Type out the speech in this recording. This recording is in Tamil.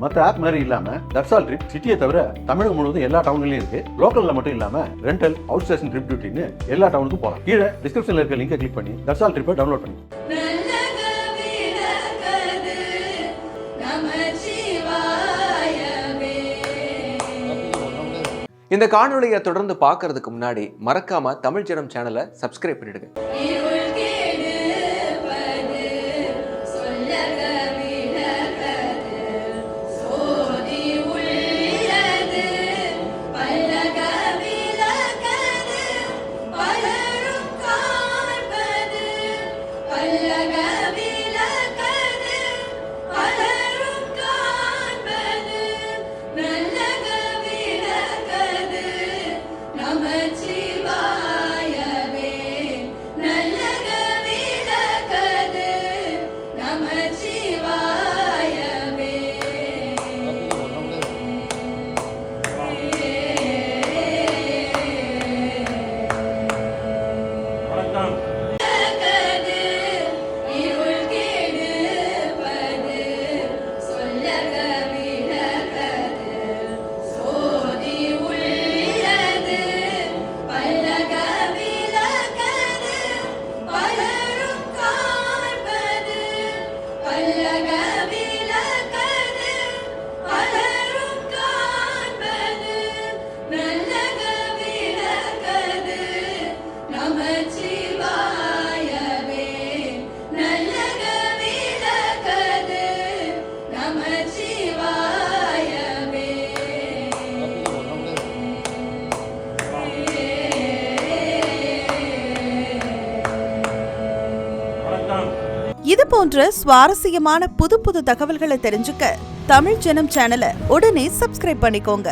மற்ற ஆப் மாதிரி இல்லாம தட்சால் ட்ரிப் சிட்டியை தவிர தமிழகம் முழுவதும் எல்லா டவுன்லயும் இருக்கு. லோக்கல்ல மட்டும் இல்லாம ரெண்டல், அவுட் ஸ்டேஷன் ட்ரிப் டியூட்டின்னு எல்லா டவுனுக்கும் போகலாம். கீழே டிஸ்கிரிப்ஷன்ல இருக்க லிங்கை கிளிக் பண்ணி தட்சால் ட்ரிப்பை டவுன்லோட் பண்ணி இந்த காணொலியை தொடர்ந்து பார்க்கறதுக்கு முன்னாடி மறக்காம தமிழ் ஜனம் சேனலை சப்ஸ்கிரைப் பண்ணிடுங்க. இது போன்ற சுவாரஸ்யமான புது தகவல்களை தெரிஞ்சுக்க தமிழ் ஜனம் சேனலை உடனே சப்ஸ்கிரைப் பண்ணிக்கோங்க.